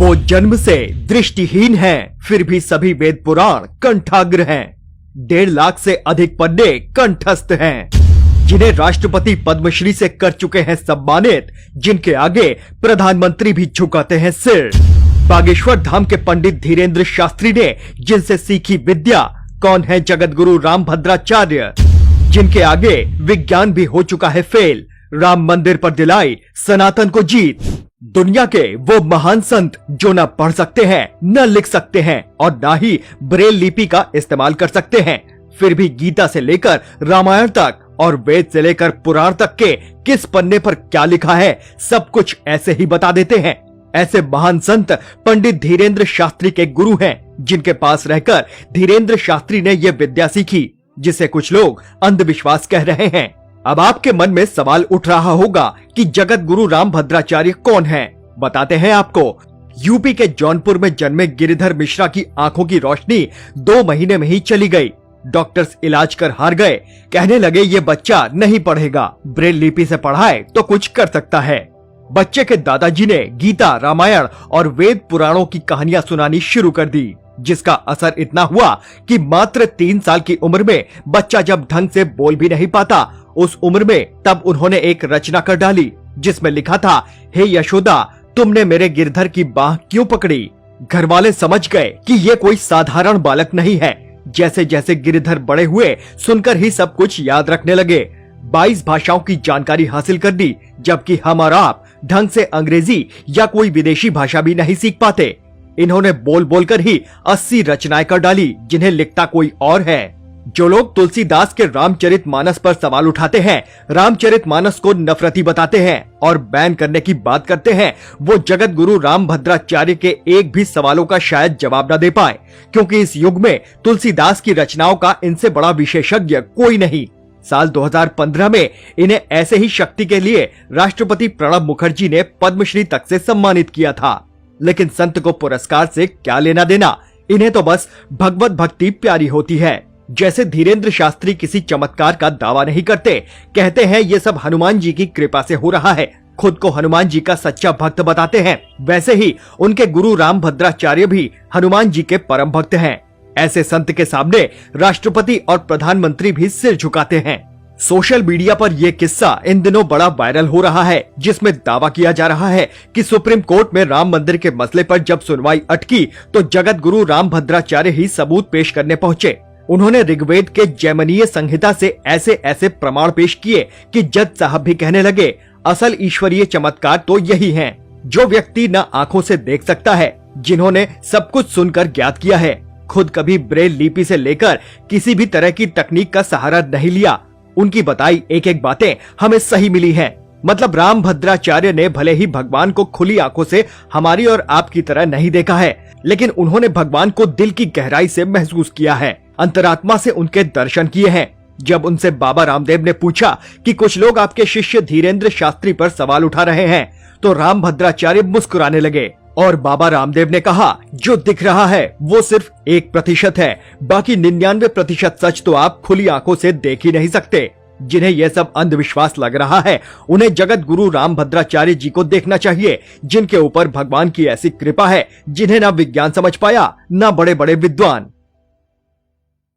वो जन्म से दृष्टिहीन हैं, फिर भी सभी वेद पुराण कंठाग्र हैं। 1.5 लाख से अधिक पन्ने कंठस्थ हैं, जिन्हें राष्ट्रपति पद्मश्री से कर चुके हैं सम्मानित, जिनके आगे प्रधानमंत्री भी झुकाते हैं सिर। बागेश्वर धाम के पंडित धीरेन्द्र शास्त्री ने जिनसे सीखी विद्या, कौन है जगत गुरु रामभद्राचार्य, जिनके आगे विज्ञान भी हो चुका है फेल। राम मंदिर पर दिलाई सनातन को जीत। दुनिया के वो महान संत जो न पढ़ सकते हैं, न लिख सकते हैं और न ही ब्रेल लिपि का इस्तेमाल कर सकते हैं, फिर भी गीता से लेकर रामायण तक और वेद से लेकर पुराण तक के किस पन्ने पर क्या लिखा है, सब कुछ ऐसे ही बता देते हैं। ऐसे महान संत पंडित धीरेन्द्र शास्त्री के गुरु हैं, जिनके पास रहकर धीरेन्द्र शास्त्री ने ये विद्या सीखी, जिसे कुछ लोग अंधविश्वास कह रहे हैं। अब आपके मन में सवाल उठ रहा होगा कि जगत गुरु रामभद्राचार्य कौन है। बताते हैं आपको। यूपी के जौनपुर में जन्मे गिरिधर मिश्रा की आंखों की रोशनी 2 महीने में ही चली गई। डॉक्टर्स इलाज कर हार गए, कहने लगे ये बच्चा नहीं पढ़ेगा, ब्रेल लिपि से पढ़ाए तो कुछ कर सकता है। बच्चे के दादाजी ने गीता, रामायण और वेद पुराणों की कहानियां सुनानी शुरू कर दी, जिसका असर इतना हुआ कि मात्र 3 साल की उम्र में बच्चा जब ढंग से बोल भी नहीं पाता, उस उम्र में तब उन्होंने एक रचना कर डाली, जिसमें लिखा था, हे यशोदा, तुमने मेरे गिरधर की बाह क्यों पकड़ी। घर वाले समझ गए कि ये कोई साधारण बालक नहीं है। जैसे जैसे गिरधर बड़े हुए, सुनकर ही सब कुछ याद रखने लगे। 22 भाषाओं की जानकारी हासिल कर दी, जबकि हम और आप ढंग से अंग्रेजी या कोई विदेशी भाषा भी नहीं सीख पाते। इन्होंने बोल बोलकर ही 80 रचनाएं कर डाली, जिन्हें लिखता कोई और है। जो लोग तुलसीदास के रामचरितमानस पर सवाल उठाते हैं, रामचरितमानस को नफरती बताते हैं और बैन करने की बात करते हैं, वो जगत गुरु रामभद्राचार्य के एक भी सवालों का शायद जवाब न दे पाए, क्योंकि इस युग में तुलसीदास की रचनाओं का इनसे बड़ा विशेषज्ञ कोई नहीं। साल 2015 में इन्हें ऐसे ही शक्ति के लिए राष्ट्रपति प्रणब मुखर्जी ने पद्मश्री तक से सम्मानित किया था। लेकिन संत को पुरस्कार से क्या लेना देना, इन्हें तो बस भगवत भक्ति प्यारी होती है। जैसे धीरेन्द्र शास्त्री किसी चमत्कार का दावा नहीं करते, कहते हैं ये सब हनुमान जी की कृपा से हो रहा है, खुद को हनुमान जी का सच्चा भक्त बताते हैं, वैसे ही उनके गुरु रामभद्राचार्य भी हनुमान जी के परम भक्त हैं। ऐसे संत के सामने राष्ट्रपति और प्रधानमंत्री भी सिर झुकाते हैं। सोशल मीडिया पर यह किस्सा इन दिनों बड़ा वायरल हो रहा है, जिसमें दावा किया जा रहा है कि सुप्रीम कोर्ट में राम मंदिर के मसले पर जब सुनवाई अटकी तो जगत गुरु रामभद्राचार्य ही सबूत पेश करने पहुंचे। उन्होंने ऋग्वेद के जैमिनीय संहिता से ऐसे ऐसे प्रमाण पेश किए कि जज साहब भी कहने लगे, असल ईश्वरीय चमत्कार तो यही हैं, जो व्यक्ति न आंखों से देख सकता है, जिन्होंने सब कुछ सुनकर ज्ञात किया है, खुद कभी ब्रेल लिपि से लेकर किसी भी तरह की तकनीक का सहारा नहीं लिया, उनकी बताई एक एक बातें हमें सही मिली हैं। मतलब रामभद्राचार्य ने भले ही भगवान को खुली आंखों से हमारी और आपकी तरह नहीं देखा है, लेकिन उन्होंने भगवान को दिल की गहराई से महसूस किया है, अंतरात्मा से उनके दर्शन किए हैं। जब उनसे बाबा रामदेव ने पूछा कि कुछ लोग आपके शिष्य धीरेन्द्र शास्त्री पर सवाल उठा रहे हैं, तो रामभद्राचार्य मुस्कुराने लगे और बाबा रामदेव ने कहा, जो दिख रहा है वो सिर्फ 1% है, बाकी 99% सच तो आप खुली आंखों से देख ही नहीं सकते। जिन्हें यह सब अंधविश्वास लग रहा है, उन्हें जगत गुरु रामभद्राचार्य जी को देखना चाहिए, जिनके ऊपर भगवान की ऐसी कृपा है, जिन्हें ना विज्ञान समझ पाया, ना बड़े बड़े विद्वान।